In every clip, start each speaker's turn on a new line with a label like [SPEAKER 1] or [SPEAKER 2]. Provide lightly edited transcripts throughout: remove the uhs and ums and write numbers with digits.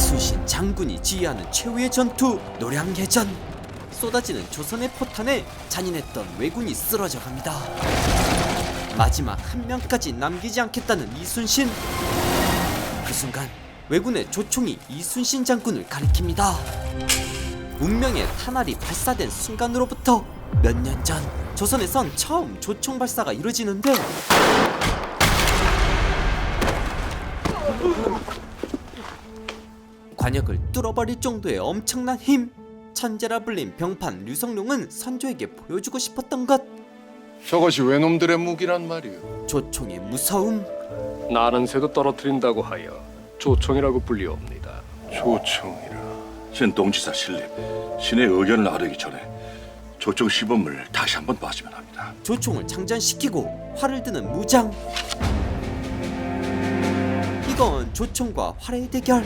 [SPEAKER 1] 이순신 장군이 지휘하는 최후의 전투 노량해전. 쏟아지는 조선의 포탄에 잔인했던 왜군이 쓰러져 갑니다. 마지막 한 명까지 남기지 않겠다는 이순신. 그 순간 왜군의 조총이 이순신 장군을 가리킵니다. 운명의 탄알이 발사된 순간으로부터 몇 년 전 조선에선 처음 조총 발사가 이루어지는데 관역을 뚫어버릴 정도의 엄청난 힘. 천재라 불린 병판 류성룡은 선조에게 보여주고 싶었던 것.
[SPEAKER 2] 저것이 외놈들의 무기란 말이오.
[SPEAKER 1] 조총의 무서움.
[SPEAKER 3] 나는 새도 떨어뜨린다고 하여 조총이라고 불리옵니다.
[SPEAKER 2] 조총이라.
[SPEAKER 4] 신동지사 신립, 신의 의견을 아뢰기 전에 조총 시범을 다시 한번 봐주면 합니다.
[SPEAKER 1] 조총을 장전시키고 활을 드는 무장. 이건 조총과 활의 대결.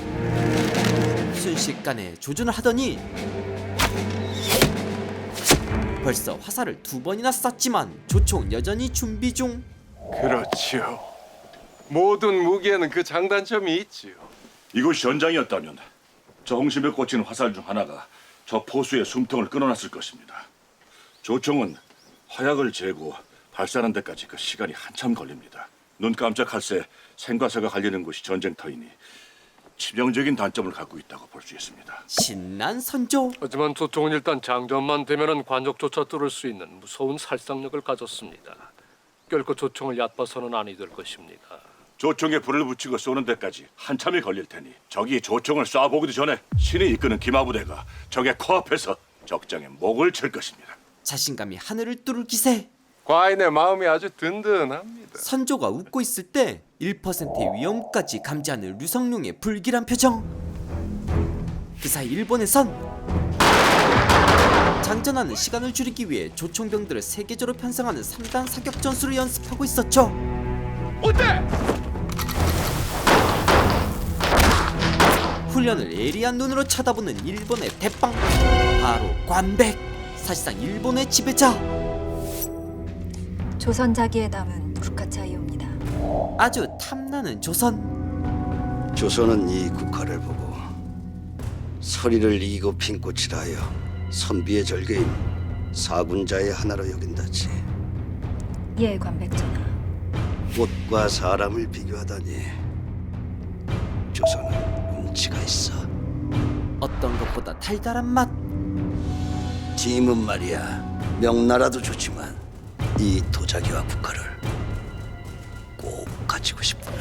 [SPEAKER 1] 순식간에 조준을 하더니 벌써 화살을 2번이나 쐈지만 조총 여전히 준비 중.
[SPEAKER 2] 그렇지요. 모든 무기에는 그 장단점이 있지요.
[SPEAKER 4] 이곳이 전장이었다면 저 홍심에 꽂힌 화살 중 하나가 저 포수의 숨통을 끊어놨을 것입니다. 조총은 화약을 재고 발사하는 데까지 그 시간이 한참 걸립니다. 눈 깜짝할 새 생과사가 갈리는 곳이 전쟁터이니 치명적인 단점을 갖고 있다고 볼 수 있습니다.
[SPEAKER 1] 신난 선조.
[SPEAKER 3] 하지만 조총은 일단 장전만 되면은 관적조차 뚫을 수 있는 무서운 살상력을 가졌습니다. 결코 조총을 얕봐서는 아니 될 것입니다.
[SPEAKER 4] 조총에 불을 붙이고 쏘는 데까지 한참이 걸릴 테니 적이 조총을 쏴보기도 전에 신이 이끄는 기마부대가 적의 코앞에서 적장의 목을 칠 것입니다.
[SPEAKER 1] 자신감이 하늘을 뚫을 기세.
[SPEAKER 2] 과인의 마음이 아주 든든합니다.
[SPEAKER 1] 선조가 웃고 있을 때 1%의 위험까지 감지하는 류성룡의 불길한 표정. 그 사이 일본에선 장전하는 시간을 줄이기 위해 조총병들을 세계적으로 편성하는 3단 사격 전술을 연습하고 있었죠.
[SPEAKER 2] 어때?
[SPEAKER 1] 훈련을 예리한 눈으로 쳐다보는 일본의 대빵. 바로 관백. 사실상 일본의 지배자.
[SPEAKER 5] 조선 자기에 담은 국가차이옵니다.
[SPEAKER 1] 아주 탐나는 조선.
[SPEAKER 6] 조선은 이 국화를 보고 서리를 이기고 핀 꽃이라 하여 선비의 절개인 사군자의 하나로 여긴다지.
[SPEAKER 5] 예, 관백전하.
[SPEAKER 6] 꽃과 사람을 비교하다니 조선은 운치가 있어.
[SPEAKER 1] 어떤 것보다 달달한 맛.
[SPEAKER 6] 짐은 말이야 명나라도 좋지만 이 도자기와 국화를 꼭 가지고 싶구나.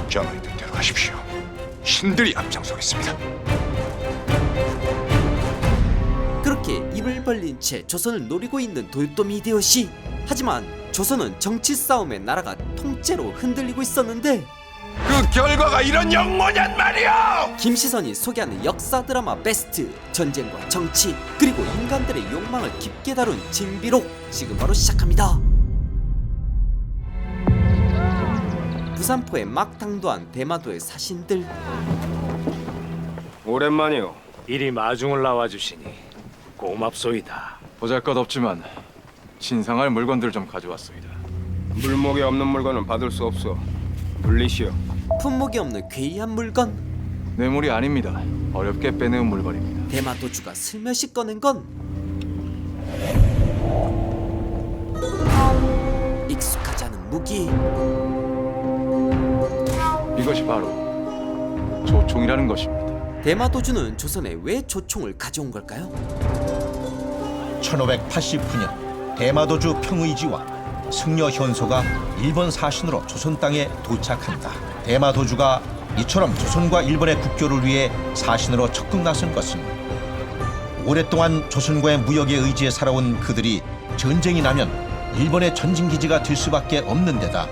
[SPEAKER 7] 전하의 뜻대로 하십시오. 신들이 앞장서겠습니다.
[SPEAKER 1] 그렇게 입을 벌린 채 조선을 노리고 있는 도요토미 히데요시. 하지만 조선은 정치 싸움에 나라가 통째로 흔들리고 있었는데
[SPEAKER 7] 그 결과가 이런 영모냔 말이오!
[SPEAKER 1] 김시선이 소개하는 역사 드라마 베스트. 전쟁과 정치 그리고 인간들의 욕망을 깊게 다룬 진비록 지금 바로 시작합니다. 부산포에 막 당도한 대마도의 사신들.
[SPEAKER 8] 오랜만이요. 이리 마중을 나와주시니 고맙소이다.
[SPEAKER 9] 보잘것없지만 신상할 물건들 좀 가져왔소이다.
[SPEAKER 8] 물목이 없는 물건은 받을 수 없소. 물리시오.
[SPEAKER 1] 품목이 없는 괴이한 물건.
[SPEAKER 9] 뇌물이 아닙니다. 어렵게 빼내온 물건입니다.
[SPEAKER 1] 대마도주가 슬며시 꺼낸 건 익숙하지 않은 무기.
[SPEAKER 9] 이것이 바로 조총이라는 것입니다.
[SPEAKER 1] 대마도주는 조선에 왜 조총을 가져온 걸까요?
[SPEAKER 10] 1589년 대마도주 평의지와 승려 현소가 일본 사신으로 조선 땅에 도착한다. 대마도주가 이처럼 조선과 일본의 국교를 위해 사신으로 적극 나선 것은 오랫동안 조선과의 무역에 의지해 살아온 그들이 전쟁이 나면 일본의 전진기지가 될 수밖에 없는 데다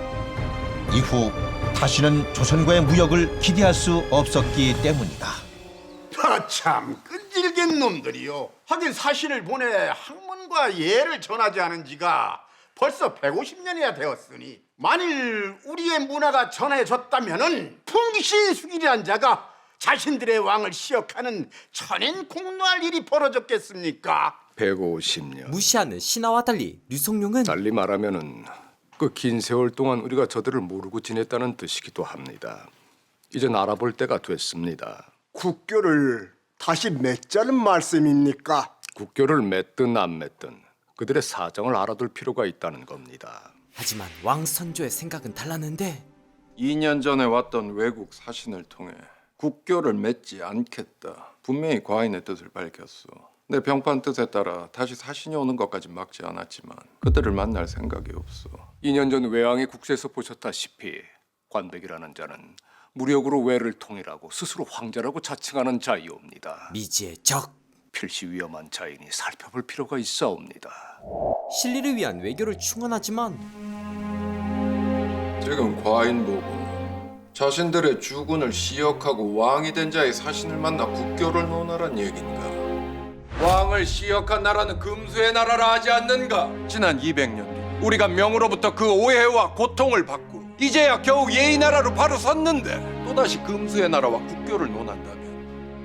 [SPEAKER 10] 이후 다시는 조선과의 무역을 기대할 수 없었기 때문이다.
[SPEAKER 7] 참 끈질긴 놈들이요. 하긴 사신을 보내 학문과 예를 전하지 않은 지가 벌써 150년이나 되었으니 만일 우리의 문화가 전해졌다면은 풍신수길이란 자가 자신들의 왕을 시역하는 천인 공노할 일이 벌어졌겠습니까?
[SPEAKER 8] 150년.
[SPEAKER 1] 무시하는 신하와 달리 류성룡은
[SPEAKER 8] 달리 말하면은 그 긴 세월 동안 우리가 저들을 모르고 지냈다는 뜻이기도 합니다.
[SPEAKER 3] 이젠 알아볼 때가 됐습니다.
[SPEAKER 7] 국교를 다시 맺자는 말씀입니까?
[SPEAKER 3] 국교를 맺든 안 맺든 그들의 사정을 알아둘 필요가 있다는 겁니다.
[SPEAKER 1] 하지만 왕선조의 생각은 달랐는데
[SPEAKER 2] 2년 전에 왔던 외국 사신을 통해 국교를 맺지 않겠다. 분명히 과인의 뜻을 밝혔어. 내 병판 뜻에 따라 다시 사신이 오는 것까지 막지 않았지만 그들을 만날 생각이 없어.
[SPEAKER 3] 2년 전 외왕이 국세에서 보셨다시피 관백이라는 자는 무력으로 외를 통일하고 스스로 황제라고 자칭하는 자이옵니다.
[SPEAKER 1] 미지의 적.
[SPEAKER 3] 필시 위험한 자이니 살펴볼 필요가 있사옵니다.
[SPEAKER 1] 실리를 위한 외교를 충원하지만
[SPEAKER 2] 지금 과인 보고 자신들의 주군을 시역하고 왕이 된 자의 사신을 만나 국교를 논하란 얘긴가? 왕을 시역한 나라는 금수의 나라라 하지 않는가? 지난 200년 뒤 우리가 명으로부터 그 오해와 고통을 받고 이제야 겨우 예의 나라로 바로 섰는데 또다시 금수의 나라와 국교를 논한다면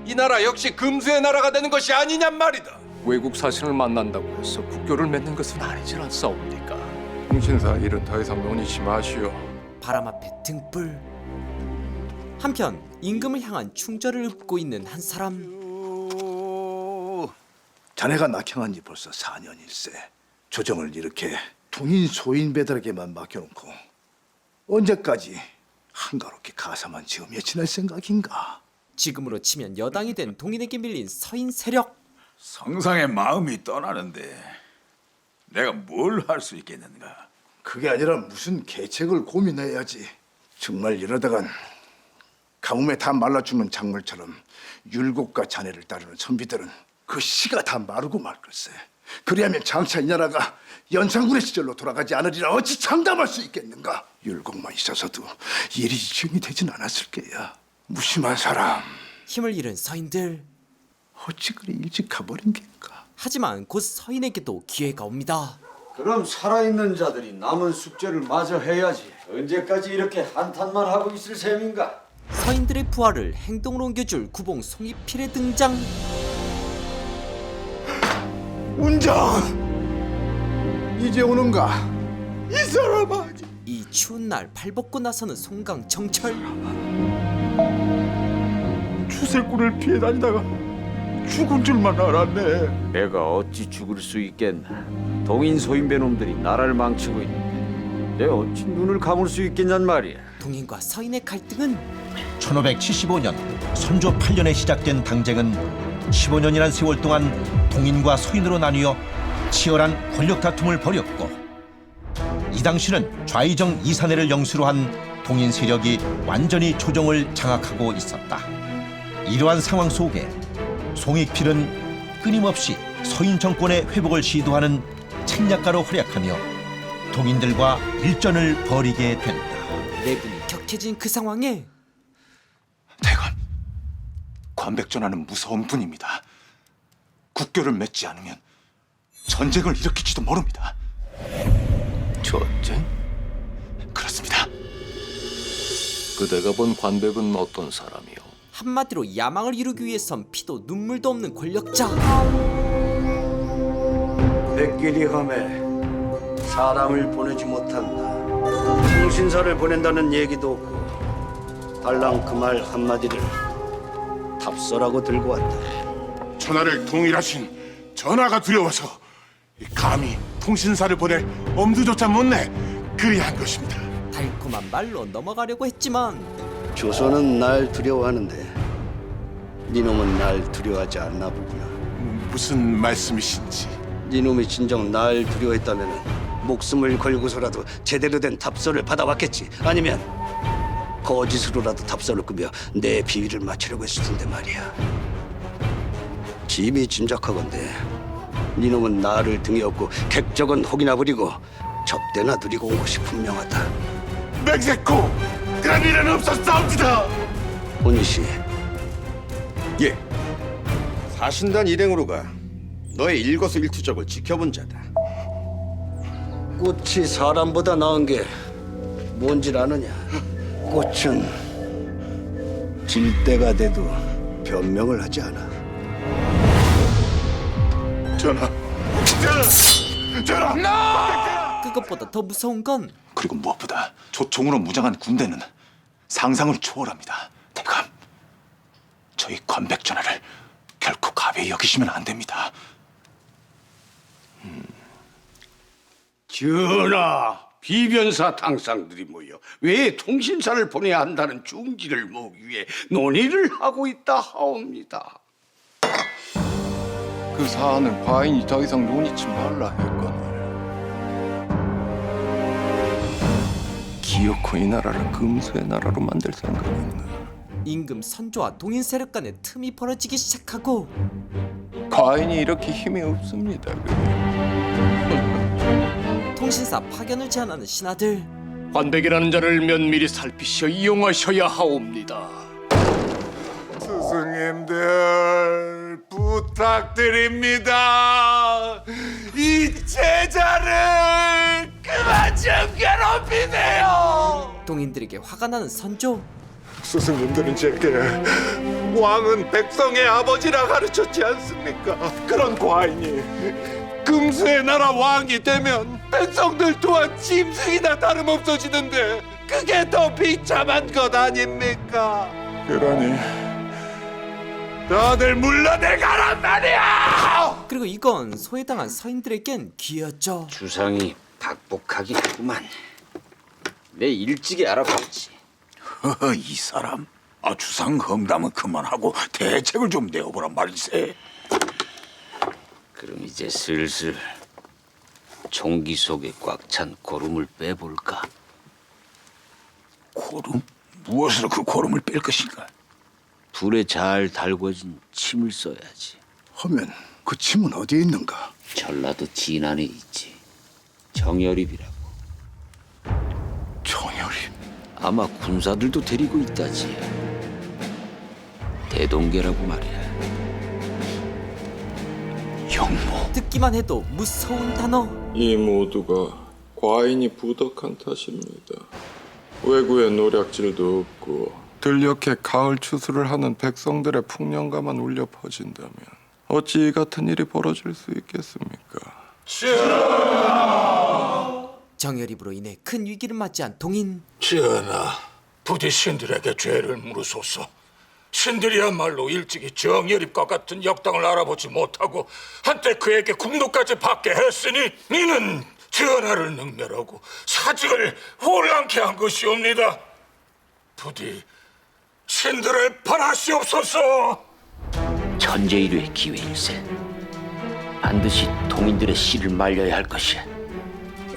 [SPEAKER 2] 이 나라 역시 금수의 나라가 되는 것이 아니냔 말이다.
[SPEAKER 3] 외국 사신을 만난다고 해서 국교를 맺는 것은 아니질 않사옵니까?
[SPEAKER 2] 통신사 일은 더 이상 논의치 마시오.
[SPEAKER 1] 바람 앞에 등불. 한편 임금을 향한 충절을 읊고 있는 한 사람.
[SPEAKER 11] 자네가 낙향한 지 벌써 4년일세. 조정을 이렇게 동인 소인배들에게만 맡겨놓고 언제까지 한가롭게 가사만 지으며 지낼 생각인가?
[SPEAKER 1] 지금으로 치면 여당이 된 동인에게 밀린 서인 세력.
[SPEAKER 7] 성상의 마음이 떠나는데 내가 뭘 할 수 있겠는가?
[SPEAKER 11] 그게 아니라 무슨 계책을 고민해야지. 정말 이러다간 가뭄에 다 말라 죽는 작물처럼 율곡과 자네를 따르는 선비들은 그 씨가 다 마르고 말 걸세. 그리하면 장차 이 나라가 연산군의 시절로 돌아가지 않으리라 어찌 장담할 수 있겠는가? 율곡만 있어서도 일이 이정이 되진 않았을 게야. 무심한 사람
[SPEAKER 1] 힘을 잃은 서인들.
[SPEAKER 11] 어찌 그리 일찍 가버린 겐가?
[SPEAKER 1] 하지만 곧 서인에게도 기회가 옵니다.
[SPEAKER 6] 그럼 살아있는 자들이 남은 숙제를 마저 해야지. 언제까지 이렇게 한탄만 하고 있을 셈인가?
[SPEAKER 1] 서인들의 부하를 행동으로 옮겨줄 구봉 송이필의 등장.
[SPEAKER 11] 운장! 이제 오는가? 이 사람아!
[SPEAKER 1] 이 추운 날 발벗고 나서는 송강정철.
[SPEAKER 11] 추세꾼을 피해 다니다가 죽은 줄만 알았네.
[SPEAKER 6] 내가 어찌 죽을 수 있겠나? 동인 소인배 놈들이 나라를 망치고 있는데 내가 어찌 눈을 감을 수 있겠냔 말이야.
[SPEAKER 1] 동인과 서인의 갈등은
[SPEAKER 10] 1575년 선조 8년에 시작된 당쟁은 15년이란 세월 동안 동인과 서인으로 나뉘어 치열한 권력 다툼을 벌였고, 이 당시는 좌의정 이사내를 영수로 한 동인 세력이 완전히 조정을 장악하고 있었다. 이러한 상황 속에 송익필은 끊임없이 서인 정권의 회복을 시도하는 책략가로 활약하며 동인들과 일전을 벌이게 된다.
[SPEAKER 1] 내분이 격해진 그 상황에
[SPEAKER 7] 대감, 관백전하는 무서운 분입니다. 국교를 맺지 않으면 전쟁을 일으킬지도 모릅니다.
[SPEAKER 3] 전쟁?
[SPEAKER 7] 그렇습니다.
[SPEAKER 3] 그대가 본 관백은 어떤 사람이요?
[SPEAKER 1] 한마디로 야망을 이루기 위해선 피도 눈물도 없는 권력자.
[SPEAKER 6] 백길이 험해 사람을 보내지 못한다. 통신사를 보낸다는 얘기도 없고 달랑 그 말 한마디를 답서라고 들고 왔다.
[SPEAKER 7] 천하를 통일하신 전하가 두려워서 감히 통신사를 보낼 엄두조차 못 내 그리한 것입니다.
[SPEAKER 1] 달콤한 말로 넘어가려고 했지만
[SPEAKER 6] 조선은 날 두려워하는데 니놈은 날 두려워하지 않나 보구나.
[SPEAKER 7] 무슨 말씀이신지.
[SPEAKER 6] 니놈이 진정 날 두려워했다면 목숨을 걸고서라도 제대로 된 답서를 받아왔겠지. 아니면 거짓으로라도 답서를 꾸며 내 비위를 맞추려고 했을 텐데 말이야. 짐이 짐작하건대 니놈은 나를 등에 업고 객적은 혹이나 부리고 접대나 누리고 온 것이 분명하다.
[SPEAKER 7] 맹세코 그런 일은 없었사옵니다.
[SPEAKER 6] 혼이씨,
[SPEAKER 12] 예. 사신단 일행으로 가 너의 일거수일투족을 지켜본 자다.
[SPEAKER 6] 꽃이 사람보다 나은 게 뭔지 아느냐? 꽃은 질 때가 돼도 변명을 하지 않아.
[SPEAKER 7] 전하, 전하!
[SPEAKER 1] 그것보다 더 무서운 건
[SPEAKER 7] 그리고 무엇보다 조총으로 무장한 군대는 상상을 초월합니다. 대감, 저희 관백전하를 결코 가벼이 여기시면 안 됩니다.
[SPEAKER 6] 전하, 비변사 당상들이 모여 왜 통신사를 보내야 한다는 중지를 모으기 위해 논의를 하고 있다 하옵니다.
[SPEAKER 2] 그 사안을 과인이 더 이상 논의치 말라 했거늘. 기어코 이 나라를 금수의 나라로 만들 생각이구나.
[SPEAKER 1] 임금 선조와 동인 세력 간의 틈이 벌어지기 시작하고
[SPEAKER 2] 과인이 이렇게 힘이 없습니다.
[SPEAKER 1] 통신사 파견을 제안하는 신하들.
[SPEAKER 3] 관백이라는 자를 면밀히 살피셔 이용하셔야 하옵니다.
[SPEAKER 7] 스승님들 부탁드립니다. 이 제자를 그만 좀 괴롭히세요.
[SPEAKER 1] 동인들에게 화가 나는 선조.
[SPEAKER 7] 스승님들은 제게 왕은 백성의 아버지라 가르쳤지 않습니까? 그런 과인이 금수의 나라 왕이 되면 백성들 또한 짐승이나 다름없어지는데 그게 더 비참한 것 아닙니까? 그러니 다들 물러내가란 말이야!
[SPEAKER 1] 그리고 이건 소외당한 서인들에겐 기회였죠.
[SPEAKER 6] 주상이 박복하긴 하구만. 내 일찍이 알아봤지.
[SPEAKER 7] 이 사람, 주상 험담은 그만하고 대책을 좀 내어보란 말이세.
[SPEAKER 6] 그럼 이제 슬슬 종기 속에 꽉 찬 고름을 빼볼까?
[SPEAKER 7] 고름? 무엇으로 그 고름을 뺄 것인가?
[SPEAKER 6] 불에 잘 달궈진 침을 써야지.
[SPEAKER 11] 하면 그 침은 어디에 있는가?
[SPEAKER 6] 전라도 진안에 있지. 정열입이라고.
[SPEAKER 7] 정열입?
[SPEAKER 6] 아마 군사들도 데리고 있다지. 대동계라고 말이야.
[SPEAKER 7] 영모.
[SPEAKER 1] 듣기만 해도 무서운 단어.
[SPEAKER 2] 이 모두가 과인이 부덕한 탓입니다. 외구의 노략질도 없고 들녘에 가을 추수를 하는 백성들의 풍년가만 울려 퍼진다면 어찌 이 같은 일이 벌어질 수 있겠습니까?
[SPEAKER 1] 정열입으로 인해 큰 위기를 맞이한 동인.
[SPEAKER 7] 전하, 부디 신들에게 죄를 물으소서. 신들이야말로 일찍이 정열입과 같은 역당을 알아보지 못하고 한때 그에게 국노까지 받게 했으니 이는 전하를 능멸하고 사직을 혼란케 한 것이옵니다. 부디 신들을 바라시옵소서.
[SPEAKER 6] 천재일의 기회일세. 반드시 동인들의 씨를 말려야 할 것이야.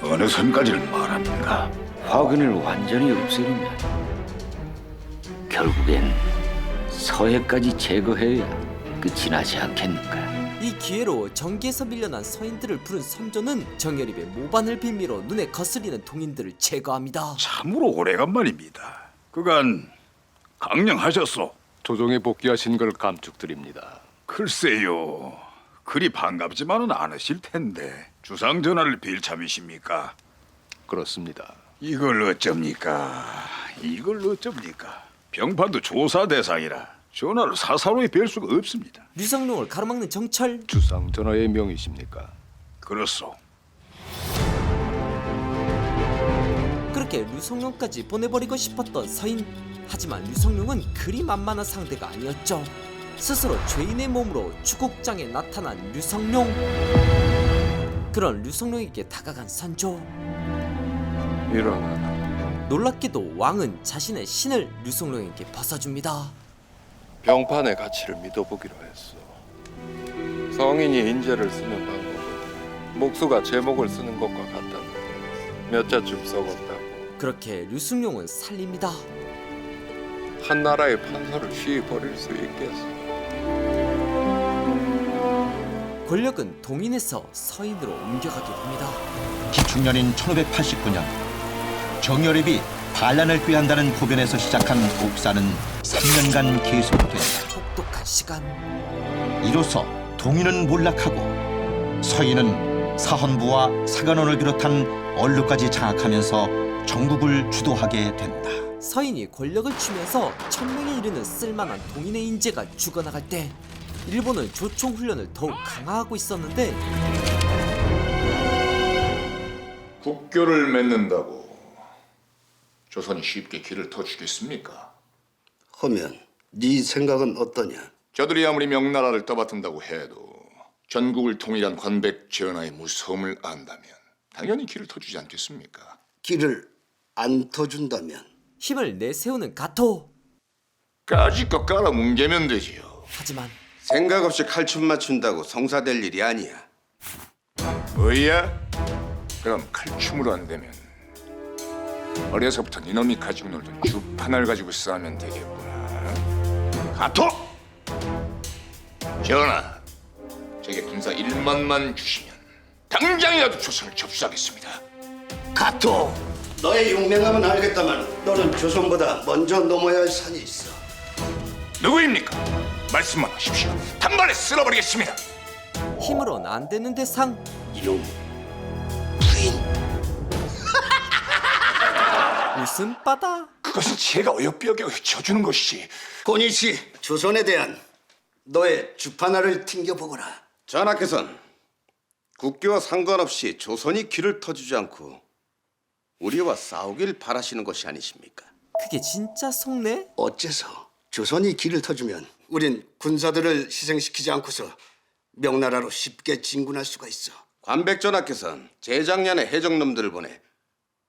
[SPEAKER 7] 어느 선까지를 말합니까?
[SPEAKER 6] 화근을 완전히 없애려면 결국엔 서해까지 제거해야 끝이 나지 않겠는가.
[SPEAKER 1] 이 기회로 정계에서 밀려난 서인들을 부른 선조는 정열입의 모반을 빌미로 눈에 거슬리는 동인들을 제거합니다.
[SPEAKER 7] 참으로 오래간만입니다. 그간 강령하셨소?
[SPEAKER 3] 조정에 복귀하신 걸 감축드립니다.
[SPEAKER 7] 글쎄요, 그리 반갑지만은 않으실 텐데 주상 전하를 빌 참이십니까?
[SPEAKER 3] 그렇습니다.
[SPEAKER 7] 이걸 어쩝니까? 병판도 조사 대상이라 전하를 사사로이 뵐 수가 없습니다.
[SPEAKER 1] 류성룡을 가로막는 정철.
[SPEAKER 3] 주상 전하의 명이십니까?
[SPEAKER 7] 그렇소.
[SPEAKER 1] 그렇게 류성룡까지 보내버리고 싶었던 서인. 하지만 류성룡은 그리 만만한 상대가 아니었죠. 스스로 죄인의 몸으로 주곡장에 나타난 류성룡. 그런 류성룡에게 다가간 선조.
[SPEAKER 2] 일어나라.
[SPEAKER 1] 놀랍게도 왕은 자신의 신을 류성룡에게 벗어줍니다.
[SPEAKER 2] 병판의 가치를 믿어보기로 했어. 성인이 인재를 쓰는 방법은 목수가 제목을 쓰는 것과 같다고. 몇 자쯤 썩었다고.
[SPEAKER 1] 그렇게 류승룡은 살립니다.
[SPEAKER 2] 한 나라의 판서를 쉬이 버릴 수 있겠어.
[SPEAKER 1] 권력은 동인에서 서인으로 옮겨가게 됩니다.
[SPEAKER 10] 기축년인 1589년 정열입이 반란을 꾀한다는 고변에서 시작한 독사는 3년간 계속된다.
[SPEAKER 1] 혹독한 시간.
[SPEAKER 10] 이로써 동인은 몰락하고 서인은 사헌부와 사관원을 비롯한 언루까지 장악하면서 전국을 주도하게 된다.
[SPEAKER 1] 서인이 권력을 쥐면서 1000명에 이르는 쓸만한 동인의 인재가 죽어나갈 때 일본은 조총 훈련을 더욱 강화하고 있었는데
[SPEAKER 7] 국교를 맺는다고 조선이 쉽게 길을 터주겠습니까?
[SPEAKER 6] 하면 네 생각은 어떠냐?
[SPEAKER 2] 저들이 아무리 명나라를 떠받든다고 해도 전국을 통일한 관백 전하의 무서움을 안다면 당연히 길을 터주지 않겠습니까?
[SPEAKER 6] 길을 안 터준다면
[SPEAKER 1] 힘을 내세우는 가토.
[SPEAKER 2] 까짓 거 깔아 뭉개면 되지요.
[SPEAKER 1] 하지만
[SPEAKER 12] 생각 없이 칼춤 맞춘다고 성사될 일이 아니야.
[SPEAKER 2] 뭐야? 그럼 칼춤으로 안 되면 어려서부터 니놈이 가지고 놀던 주판을 가지고 싸우면 되겠구나. 가토! 전하, 제게 군사 1만만 주시면 당장이라도 조선을 접수하겠습니다.
[SPEAKER 6] 가토! 너의 용맹함은 알겠다만 너는 조선보다 먼저 넘어야 할 산이 있어.
[SPEAKER 2] 누구입니까? 말씀만 하십시오. 단번에 쓸어버리겠습니다.
[SPEAKER 1] 힘으로는 안 되는 대상.
[SPEAKER 6] 이놈 부인.
[SPEAKER 1] 웃음바다.
[SPEAKER 2] 그것은 제가 어여삐어게 쳐주는 것이지.
[SPEAKER 6] 고니시, 조선에 대한 너의 주판화를 튕겨보거라.
[SPEAKER 12] 전하께서는 국교와 상관없이 조선이 길을 터주지 않고 우리와 싸우길 바라시는 것이 아니십니까?
[SPEAKER 1] 그게 진짜 속내?
[SPEAKER 6] 어째서 조선이 길을 터주면 우린 군사들을 희생시키지 않고서 명나라로 쉽게 진군할 수가 있어.
[SPEAKER 12] 관백 전하께서는 재작년에 해적놈들을 보내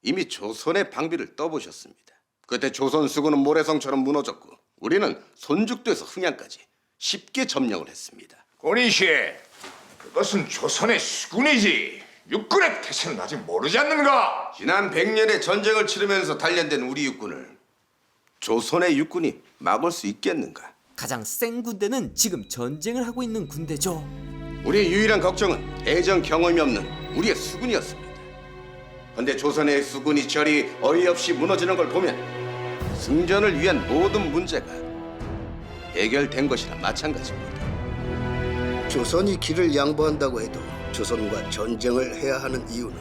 [SPEAKER 12] 이미 조선의 방비를 떠보셨습니다. 그때 조선 수군은 모래성처럼 무너졌고 우리는 손죽도에서 흥양까지 쉽게 점령을 했습니다.
[SPEAKER 2] 고니시, 그것은 조선의 수군이지 육군의 태세는 아직 모르지 않는가?
[SPEAKER 12] 지난 100년의 전쟁을 치르면서 단련된 우리 육군을 조선의 육군이 막을 수 있겠는가?
[SPEAKER 1] 가장 센 군대는 지금 전쟁을 하고 있는 군대죠.
[SPEAKER 12] 우리의 유일한 걱정은 대전 경험이 없는 우리의 수군이었습니다. 그런데 조선의 수군이 저리 어이없이 무너지는 걸 보면 승전을 위한 모든 문제가 해결된 것이나 마찬가지입니다.
[SPEAKER 6] 조선이 길을 양보한다고 해도 조선과 전쟁을 해야 하는 이유는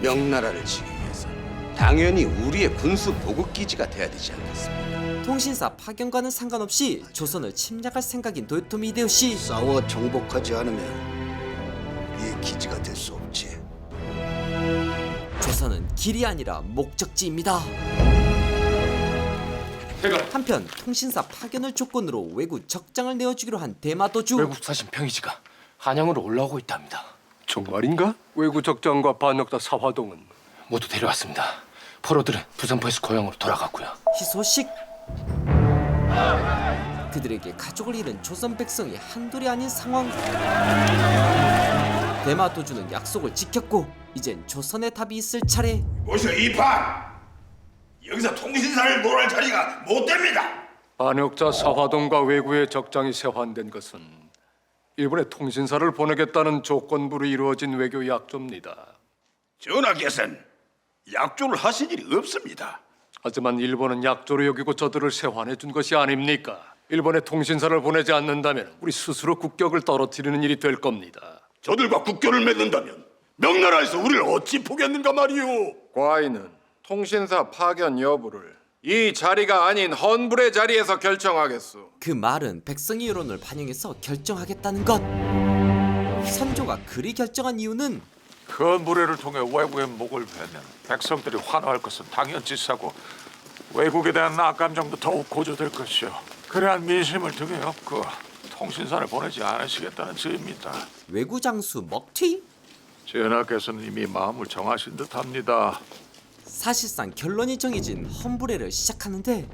[SPEAKER 12] 명나라를 지기 위해서 당연히 우리의 군수 보급 기지가 돼야 되지 않겠습니까?
[SPEAKER 1] 통신사 파견과는 상관없이 조선을 침략할 생각인 도요토미 히데요시.
[SPEAKER 6] 싸워 정복하지 않으면 이 기지가 될 수 없지.
[SPEAKER 1] 조선은 길이 아니라 목적지입니다. 한편 통신사 파견을 조건으로 외구 적장을 내어주기로 한 대마도주.
[SPEAKER 3] 외국 사신 평이지가 한양으로 올라오고 있답니다. 정말인가? 외구 적장과 반역자 사화동은 모두 데려왔습니다. 포로들은 부산포에서 고향으로 돌아갔고요.
[SPEAKER 1] 희소식. 그들에게 가족을 잃은 조선 백성이 한둘이 아닌 상황. 대마도주는 약속을 지켰고 이젠 조선의 답이 있을 차례.
[SPEAKER 7] 보시오 이판! 여기서 통신사를 몰할 자리가 못 됩니다.
[SPEAKER 3] 반역자 사화동과 외구의 적장이 세환된 것은 일본에 통신사를 보내겠다는 조건부로 이루어진 외교 약조입니다.
[SPEAKER 7] 전하께서는 약조를 하신 일이 없습니다.
[SPEAKER 3] 하지만 일본은 약조로 여기고 저들을 세환해 준 것이 아닙니까? 일본에 통신사를 보내지 않는다면 우리 스스로 국격을 떨어뜨리는 일이 될 겁니다.
[SPEAKER 7] 저들과 국교를 맺는다면 명나라에서 우리를 어찌 보겠는가 말이오.
[SPEAKER 2] 과인은 통신사 파견 여부를 이 자리가 아닌 헌불의 자리에서 결정하겠소.
[SPEAKER 1] 그 말은 백성의 여론을 반영해서 결정하겠다는 것. 선조가 그리 결정한 이유는
[SPEAKER 13] 그 무례를 통해 외국의 목을 베면 백성들이 환호할 것은 당연지사고 외국에 대한 악감정도 더욱 고조될 것이요. 그러한 민심을 등에 업고 통신사를 보내지 않으시겠다는 뜻입니다.
[SPEAKER 1] 외구 장수 먹튀?
[SPEAKER 13] 전하께서는 이미 마음을 정하신 듯합니다.
[SPEAKER 1] 사실상 결론이 정해진 험불회를 시작하는데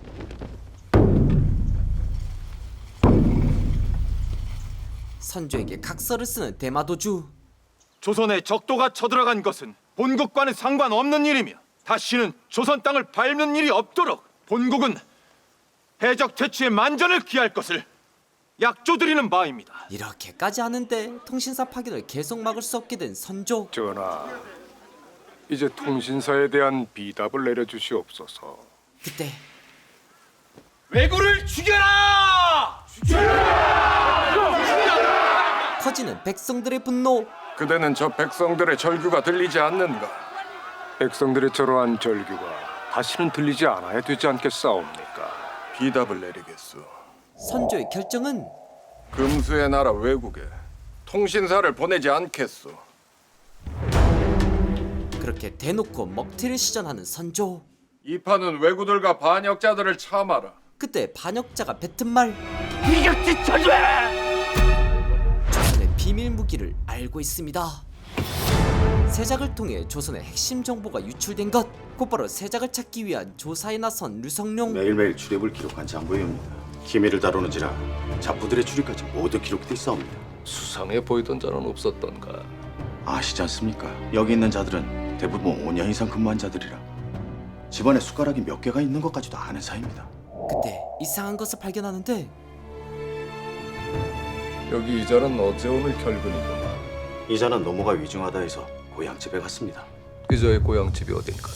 [SPEAKER 1] 선조에게 각서를 쓰는 대마도주.
[SPEAKER 9] 조선에 적도가 쳐들어간 것은 본국과는 상관없는 일이며 다시는 조선 땅을 밟는 일이 없도록 본국은 해적 퇴치의 만전을 기할 것을 약조드리는 바입니다.
[SPEAKER 1] 이렇게까지 하는데 통신사 파견을 계속 막을 수 없게 된 선조.
[SPEAKER 3] 전하, 이제 통신사에 대한 비답을 내려주시옵소서.
[SPEAKER 1] 그때
[SPEAKER 9] 외구를 죽여라!
[SPEAKER 1] 커지는 백성들의 분노.
[SPEAKER 2] 그대는 저 백성들의 절규가 들리지 않는가?
[SPEAKER 3] 백성들의 저러한 절규가 다시는 들리지 않아야 되지 않겠사옵니까?
[SPEAKER 2] 비답을 내리겠소.
[SPEAKER 1] 선조의 결정은
[SPEAKER 2] 금수의 나라 외국에 통신사를 보내지 않겠소.
[SPEAKER 1] 그렇게 대놓고 먹튀를 시전하는 선조.
[SPEAKER 2] 이 판은 왜구들과 반역자들을 참아라.
[SPEAKER 1] 그때 반역자가 뱉은 말,
[SPEAKER 3] 비격지 천재!
[SPEAKER 1] 조선의 비밀 무기를 알고 있습니다. 세작을 통해 조선의 핵심 정보가 유출된 것, 곧바로 세작을 찾기 위한 조사에 나선 류성룡.
[SPEAKER 14] 매일매일 출입을 기록한 장부입니다. 기밀을 다루는지라 잡부들의 출입까지 모두 기록돼 있사옵니다.
[SPEAKER 3] 수상해 보이던 자는 없었던가?
[SPEAKER 14] 아시지 않습니까? 여기 있는 자들은 대부분 5년 이상 근무한 자들이라 집안에 숟가락이 몇 개가 있는 것까지도 아는 사이입니다.
[SPEAKER 1] 그때 이상한 것을 발견하는데
[SPEAKER 3] 여기 이자는 어제 오늘 결근이구만.
[SPEAKER 14] 이자는 노모가 위중하다 해서 고향집에 갔습니다.
[SPEAKER 3] 이자의 고향집이 어딘가?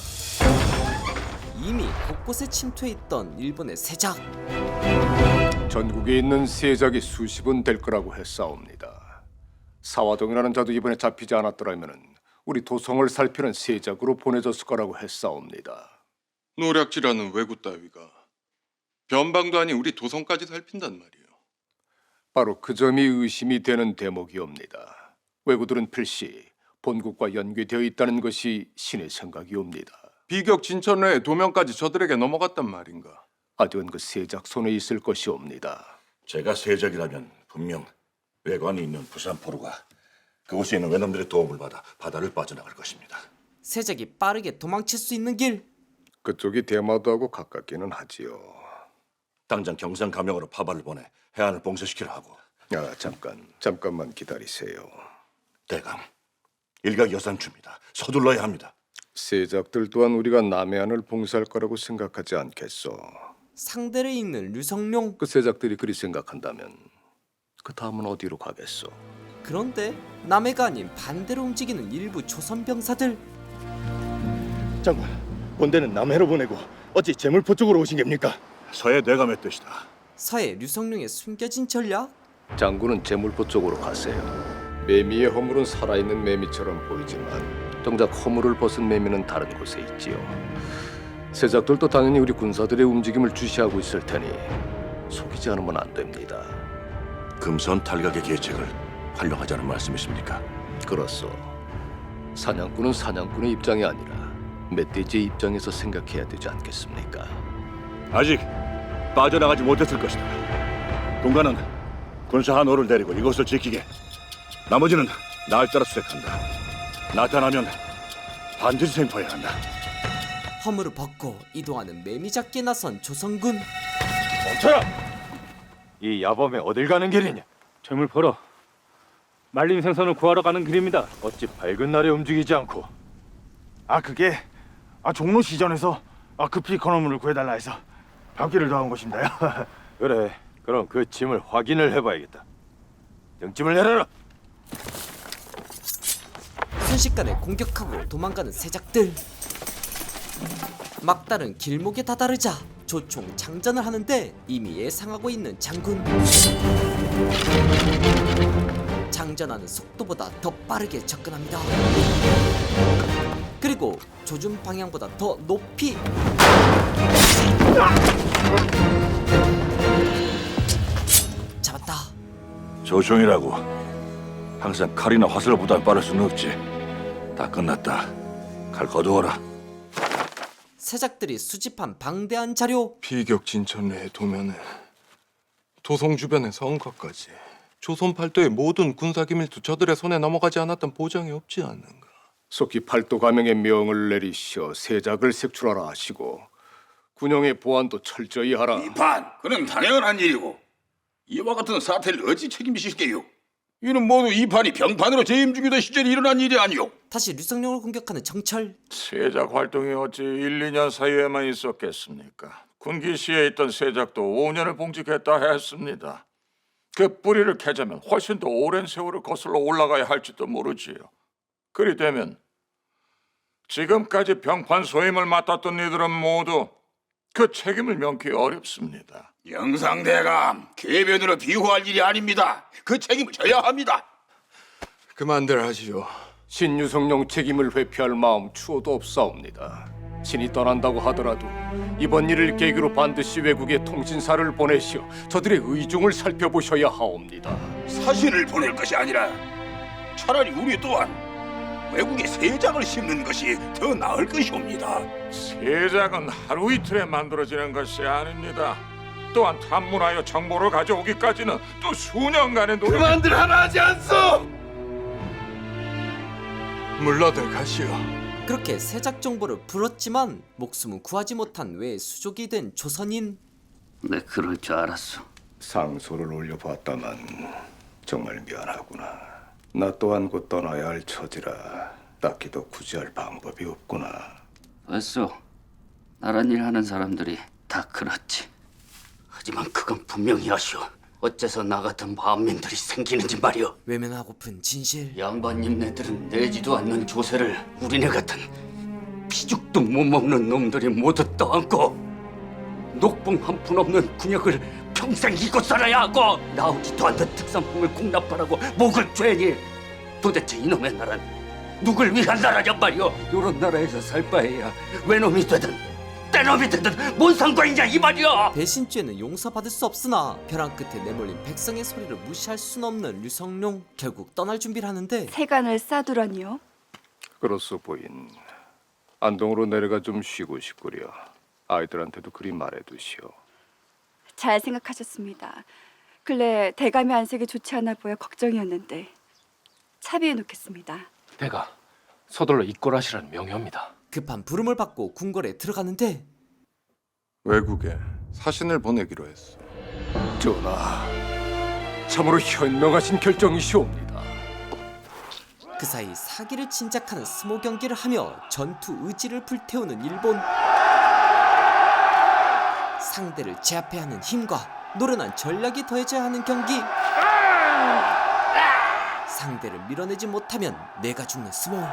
[SPEAKER 1] 이미 곳곳에 침투해 있던 일본의 세작.
[SPEAKER 8] 전국에 있는 세작이 수십은 될 거라고 했사옵니다. 사화동이라는 자도 이번에 잡히지 않았더라면은 우리 도성을 살피는 세작으로 보내졌을 거라고 했사옵니다.
[SPEAKER 2] 노략질하는 왜구 따위가 변방도 아닌 우리 도성까지 살핀단 말이에요.
[SPEAKER 8] 바로 그 점이 의심이 되는 대목이옵니다. 왜구들은 필시 본국과 연계되어 있다는 것이 신의 생각이옵니다.
[SPEAKER 2] 비격 진천외에 도명까지 저들에게 넘어갔단 말인가?
[SPEAKER 8] 아직은 그 세작 손에 있을 것이옵니다.
[SPEAKER 4] 제가 세적이라면 분명 외관이 있는 부산포로가 그곳에 있는 외놈들의 도움을 받아 바다를 빠져나갈 것입니다.
[SPEAKER 1] 세작이 빠르게 도망칠 수 있는 길.
[SPEAKER 8] 그쪽이 대마도하고 가깝기는 하지요.
[SPEAKER 4] 당장 경상 가명으로 파발을 보내 해안을 봉쇄시키려 하고.
[SPEAKER 8] 잠깐만 기다리세요.
[SPEAKER 4] 대감, 일각여산주입니다. 서둘러야 합니다.
[SPEAKER 8] 세작들 또한 우리가 남해안을 봉쇄할 거라고 생각하지 않겠소.
[SPEAKER 1] 상대를 읽는 류성룡.
[SPEAKER 8] 그 세작들이 그리 생각한다면 그 다음은 어디로 가겠소?
[SPEAKER 1] 그런데 남해가 아닌 반대로 움직이는 일부 조선 병사들.
[SPEAKER 9] 장군, 본대는 남해로 보내고 어찌 제물포 쪽으로 오신 겁니까?
[SPEAKER 4] 서해 대감의 뜻이다.
[SPEAKER 1] 서해 류성룡의 숨겨진 전략?
[SPEAKER 8] 장군은 제물포 쪽으로 가세요. 매미의 허물은 살아있는 매미처럼 보이지만 정작 허물을 벗은 매미는 다른 곳에 있지요. 세작들도 당연히 우리 군사들의 움직임을 주시하고 있을 테니 속이지 않으면 안 됩니다.
[SPEAKER 4] 금선 탈각의 계책을 활용하자는 말씀이십니까?
[SPEAKER 8] 그렇소. 사냥꾼은 사냥꾼의 입장이 아니라 멧돼지의 입장에서 생각해야 되지 않겠습니까?
[SPEAKER 4] 아직 빠져나가지 못했을 것이다. 동관은 군사 한 5를 데리고 이곳을 지키게. 나머지는 날 따라 수색한다. 나타나면 반드시 생포해야 한다.
[SPEAKER 1] 허물을 벗고 이동하는 매미 잡기에 나선 조선군.
[SPEAKER 9] 멈춰라! 이 야범에 어딜 가는 길이냐? 제물포로 말린 생선을 구하러 가는 길입니다. 어찌 밝은 날에 움직이지 않고? 그게 종로 시전에서 급히 건어물을 구해달라 해서 밤길을 더한 것입니다. 그래, 그럼 그 짐을 확인을 해봐야겠다. 등짐을 내려라.
[SPEAKER 1] 순식간에 공격하고 도망가는 세작들. 막다른 길목에 다다르자 조총 장전을 하는데 이미 예상하고 있는 장군. 장전하는 속도보다 더 빠르게 접근합니다. 그리고 조준 방향보다 더 높이. 잡았다.
[SPEAKER 4] 조종이라고 항상 칼이나 화살보다 빠를 수는 없지. 다 끝났다. 칼 거두어라.
[SPEAKER 1] 세작들이 수집한 방대한 자료.
[SPEAKER 2] 비격 진천외의 도면에 도성 주변의 성곽까지 조선 팔도의 모든 군사 기밀도 저들의 손에 넘어가지 않았던 보장이 없지 않는가?
[SPEAKER 8] 속히 팔도 가명의 명을 내리시어 세작을 색출하라 하시고 군영의 보안도 철저히 하라.
[SPEAKER 15] 이판, 그는 당연한 일이고 이와 같은 사태를 어찌 책임지실게요? 이는 모두 이판이 병판으로 재임 중이던 시절에 일어난 일이 아니오.
[SPEAKER 1] 다시 류성룡을 공격하는 정철.
[SPEAKER 13] 세작 활동이 어찌 1, 2년 사이에만 있었겠습니까? 군기시에 있던 세작도 5년을 봉직했다 했습니다. 그 뿌리를 캐자면 훨씬 더 오랜 세월을 거슬러 올라가야 할지도 모르지요. 그리 되면 지금까지 병판 소임을 맡았던 이들은 모두 그 책임을 면키 어렵습니다.
[SPEAKER 15] 영상대감, 궤변으로 비호할 일이 아닙니다. 그 책임을 져야 합니다.
[SPEAKER 2] 그만들 하시오.
[SPEAKER 8] 신유성룡 책임을 회피할 마음 추호도 없사옵니다. 신이 떠난다고 하더라도 이번 일을 계기로 반드시 외국에 통신사를 보내시어 저들의 의중을 살펴보셔야 하옵니다.
[SPEAKER 15] 사신을 보낼 것이 아니라 차라리 우리 또한 외국에 세작을 심는 것이 더 나을 것이옵니다.
[SPEAKER 13] 세작은 하루 이틀에 만들어지는 것이 아닙니다. 또한 탐문하여 정보를 가져오기까지는 또 수년간의 노력.
[SPEAKER 7] 그만들 하나 하지 않소. 물러들 가시오.
[SPEAKER 1] 그렇게 세작 정보를 풀었지만 목숨은 구하지 못한 외에 수족이 된 조선인.
[SPEAKER 6] 내 그럴 줄 알았어.
[SPEAKER 8] 상소를 올려봤다만 정말 미안하구나. 나 또한 곧 떠나야 할 처지라 딱히 더 구제할 방법이 없구나.
[SPEAKER 6] 됐어. 나란 일 하는 사람들이 다 그렇지. 하지만 그건 분명히 아쉬워. 어째서 나 같은 반민들이 생기는지 말이오.
[SPEAKER 1] 외면하고픈 진실.
[SPEAKER 6] 양반님네들은 내지도 않는 조세를 우리네 같은 피죽도 못 먹는 놈들이 모두 떠안고 녹봉 한 푼 없는 군역을 평생 잊고 살아야 하고 나오지도 않는 특산품을 공납하라고 목을 죄니. 도대체 이놈의 나라는 누굴 위한 나라냔 말이오. 요런 나라에서 살 바에야 외놈이 되든 떼놈이 되든 뭔 상관이냐 이 말이오.
[SPEAKER 1] 배신죄는 용서받을 수 없으나 벼랑 끝에 내몰린 백성의 소리를 무시할 순 없는 류성룡. 결국 떠날 준비를 하는데
[SPEAKER 16] 세간을 싸두라니요?
[SPEAKER 8] 그렇소 부인. 안동으로 내려가 좀 쉬고 싶구려. 아이들한테도 그리 말해두시오.
[SPEAKER 16] 잘 생각하셨습니다. 근래 대감의 안색이 좋지 않아 보여 걱정이었는데 차비해 놓겠습니다.
[SPEAKER 3] 대가 서둘러 입궐하시라는 명령입니다.
[SPEAKER 1] 급한 부름을 받고 궁궐에 들어가는데
[SPEAKER 2] 외국에 사신을 보내기로 했어.
[SPEAKER 8] 전하, 참으로 현명하신 결정이시옵니다.
[SPEAKER 1] 그 사이 사기를 진작하는 스모 경기를 하며 전투 의지를 불태우는 일본. 상대를 제압해야 하는 힘과 노련한 전략이 더해져야 하는 경기. 상대를 밀어내지 못하면 내가 죽는 스모.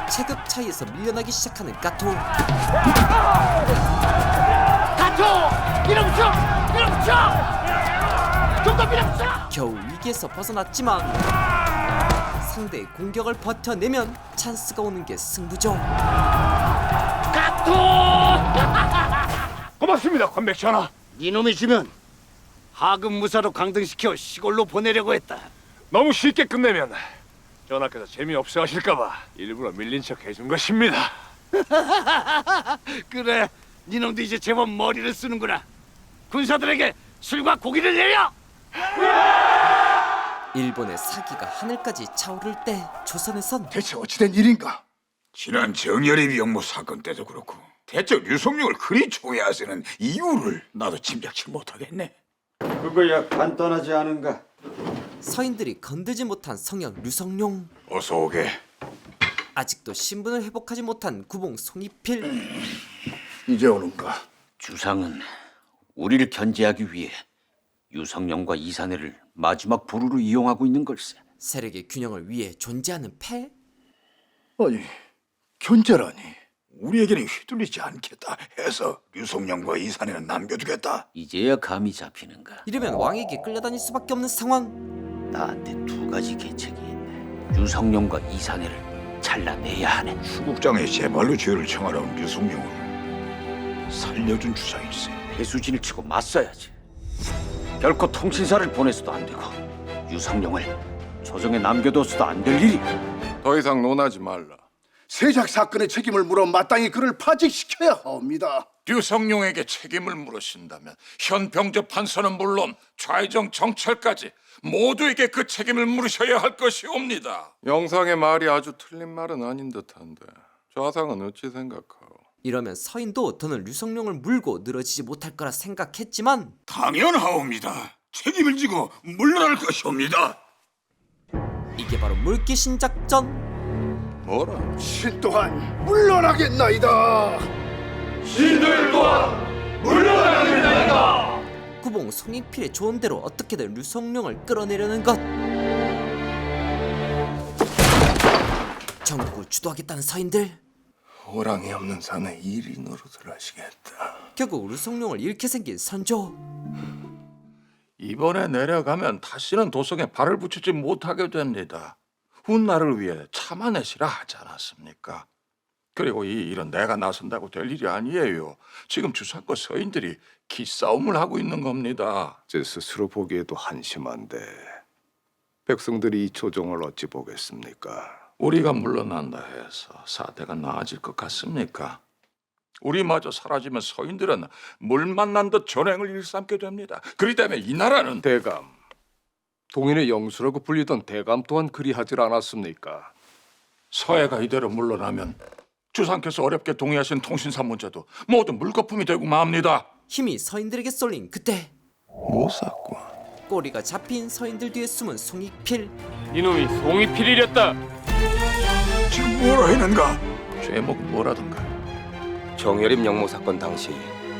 [SPEAKER 1] 체급 차이에서 밀려나기 시작하는 까토.
[SPEAKER 17] 가토! 밀어붙여! 밀어붙여! 좀 더 밀어붙여!
[SPEAKER 1] 겨우 위기에서 벗어났지만 상대의 공격을 버텨내면 찬스가 오는 게 승부죠.
[SPEAKER 17] 가토!
[SPEAKER 7] 고맙습니다, 관백 전하.
[SPEAKER 6] 이놈이 주면 하급 무사로 강등시켜 시골로 보내려고 했다.
[SPEAKER 7] 너무 쉽게 끝내면 전하께서 재미없어 하실까봐 일부러 밀린 척 해준 것입니다.
[SPEAKER 6] 그래, 니놈도 이제 제법 머리를 쓰는구나. 군사들에게 술과 고기를 내려!
[SPEAKER 1] 일본의 사기가 하늘까지 차오를 때 조선에선
[SPEAKER 11] 대체 어찌된 일인가?
[SPEAKER 15] 지난 정열의 영모 사건 때도 그렇고 대체 류성룡을 그리 좋아하시는 이유를 나도 짐작치 못하겠네.
[SPEAKER 14] 그거야 간단하지 않은가?
[SPEAKER 1] 서인들이 건들지 못한 성형 류성룡.
[SPEAKER 15] 어서 오게.
[SPEAKER 1] 아직도 신분을 회복하지 못한 구봉 송이필.
[SPEAKER 11] 이제 오는가?
[SPEAKER 6] 주상은 우리를 견제하기 위해 유성룡과 이사내를 마지막 보루로 이용하고 있는 걸세.
[SPEAKER 1] 세력의 균형을 위해 존재하는 패?
[SPEAKER 11] 아니, 견제라니.
[SPEAKER 15] 우리에게는 휘둘리지 않겠다 해서 류성룡과 이산에는 남겨두겠다.
[SPEAKER 6] 이제야 감이 잡히는가?
[SPEAKER 1] 이러면 왕에게 끌려다닐 수밖에 없는 상황.
[SPEAKER 6] 나한테 두 가지 계책이 있네. 유성룡과 이사내를 잘라내야 하네.
[SPEAKER 15] 수국장에 제발로 죄를 청하려온 류성룡을 살려준 주상일세.
[SPEAKER 6] 배수진을 치고 맞서야지. 결코 통신사를 보내서도 안 되고 유성룡을 조정에 남겨둬서도 안 될 일이.
[SPEAKER 2] 더 이상 논하지 말라.
[SPEAKER 11] 세작 사건의 책임을 물어 마땅히 그를 파직시켜야 합니다.
[SPEAKER 13] 류성룡에게 책임을 물으신다면 현 병조 판서는 물론 좌의정 정철까지 모두에게 그 책임을 물으셔야 할 것이옵니다.
[SPEAKER 2] 영상의 말이 아주 틀린 말은 아닌 듯한데 좌상은 어찌 생각하오?
[SPEAKER 1] 이러면 서인도 더는 류성룡을 물고 늘어지지 못할 거라 생각했지만
[SPEAKER 15] 당연하옵니다. 책임을 지고 물러날 것이옵니다.
[SPEAKER 1] 이게 바로 물귀신 작전.
[SPEAKER 2] 뭐라?
[SPEAKER 11] 신 또한 물러나겠나이다.
[SPEAKER 17] 신들 또한 물러나겠나이다.
[SPEAKER 1] 구봉 송이필의 조언대로 어떻게든 류성룡을 끌어내려는 것. 전국을 주도하겠다는 서인들.
[SPEAKER 7] 호랑이 없는 산에 이리 노릇을 하시겠다.
[SPEAKER 1] 결국 류성룡을 잃게 생긴 선조.
[SPEAKER 13] 이번에 내려가면 다시는 도성에 발을 붙이지 못하게 됩니다. 훗날을 위해 참아내시라 하지 않았습니까? 그리고 이 일은 내가 나선다고 될 일이 아니에요. 지금 주상과 서인들이 기싸움을 하고 있는 겁니다.
[SPEAKER 8] 제 스스로 보기에도 한심한데 백성들이 이 조정을 어찌 보겠습니까?
[SPEAKER 13] 우리가 물러난다 해서 사태가 나아질 것 같습니까? 우리마저 사라지면 서인들은 물 만난 듯 전횡을 일삼게 됩니다. 그리 때문에 이 나라는
[SPEAKER 8] 대감, 동인의 영수라고 불리던 대감 또한 그리하질 않았습니까?
[SPEAKER 13] 서해가 이대로 물러나면 주상께서 어렵게 동의하신 통신사 문제도 모두 물거품이 되고 맙니다.
[SPEAKER 1] 힘이 서인들에게 쏠린 그때
[SPEAKER 13] 못 샀고
[SPEAKER 1] 꼬리가 잡힌 서인들 뒤에 숨은 송익필.
[SPEAKER 3] 이놈이 송이필이랬다.
[SPEAKER 13] 지금 뭐라 했는가? 죄목은 뭐라든가.
[SPEAKER 18] 정여립 영모 사건 당시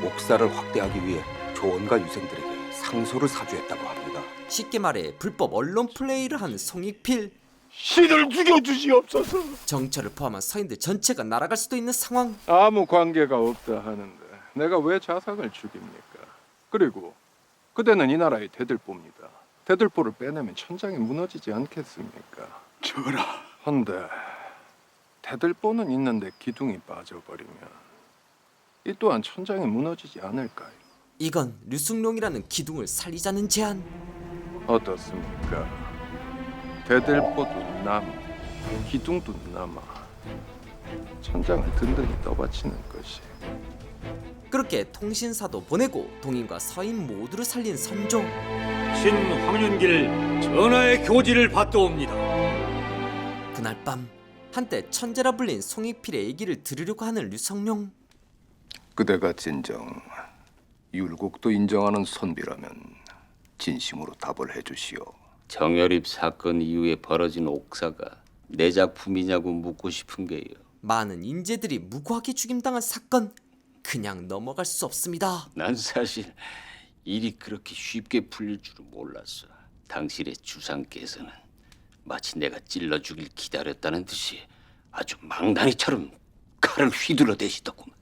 [SPEAKER 18] 옥사를 확대하기 위해 조원과 유생들에게 상소를 사주했다고 합니다.
[SPEAKER 1] 쉽게 말해 불법 언론 플레이를 한 송익필.
[SPEAKER 3] 신을 죽여주시옵소서.
[SPEAKER 1] 정처를 포함한 서인들 전체가 날아갈 수도 있는 상황.
[SPEAKER 8] 아무 관계가 없다 하는데 내가 왜 자상을 죽입니까? 그리고 그대는 이 나라의 대들보입니다. 대들보를 빼내면 천장이 무너지지 않겠습니까?
[SPEAKER 7] 전하.
[SPEAKER 8] 헌데 대들보는 있는데 기둥이 빠져버리면 이 또한 천장이 무너지지 않을까요?
[SPEAKER 1] 이건 류승룡이라는 기둥을 살리자는 제안.
[SPEAKER 8] 어떻습니까? 대들보도 남, 기둥도 남아 천장을 든든히 떠받치는 것이.
[SPEAKER 1] 그렇게 통신사도 보내고 동인과 서인 모두를 살린 선조.
[SPEAKER 17] 신황윤길 전하의 교지를 받도옵니다.
[SPEAKER 1] 그날 밤 한때 천재라 불린 송익필의 얘기를 들으려고 하는 류성룡.
[SPEAKER 8] 그대가 진정 율곡도 인정하는 선비라면 진심으로 답을 해주시오.
[SPEAKER 19] 정여립 사건 이후에 벌어진 옥사가 내 작품이냐고 묻고 싶은 게요.
[SPEAKER 1] 많은 인재들이 무고하게 죽임당한 사건. 그냥 넘어갈 수 없습니다.
[SPEAKER 19] 난 사실 일이 그렇게 쉽게 풀릴 줄은 몰랐어. 당신의 주상께서는 마치 내가 찔러 죽일 기다렸다는 듯이 아주 망나니처럼 칼을 휘둘러 대시더구만.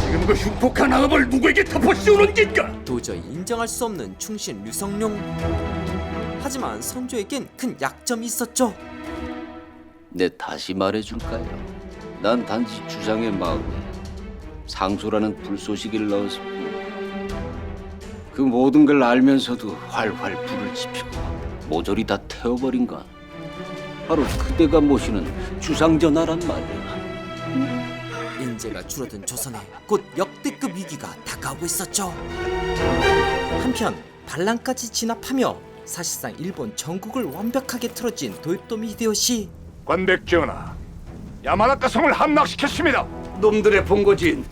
[SPEAKER 17] 지금 그 흉폭한 악업을 누구에게 덮어씌우는 겐가?
[SPEAKER 1] 도저히 인정할 수 없는 충신 류성룡. 하지만 선조에겐 큰 약점이 있었죠.
[SPEAKER 19] 내 다시 말해줄까요? 난 단지 주상의 마음에 상소라는 불쏘시개를 넣었을 뿐. 그 모든 걸 알면서도 활활 불을 지피고 모조리 다 태워버린 건 바로 그대가 모시는 주상전하란 말이야.
[SPEAKER 1] 인재가 줄어든 조선에 곧 역대급 위기가 다가오고 있었죠. 한편 반란까지 진압하며 사실상 일본 전국을 완벽하게 틀어진 도요토미 히데요시.
[SPEAKER 3] 관백전하, 야마나카 성을 함락시켰습니다.
[SPEAKER 6] 놈들의 본거지인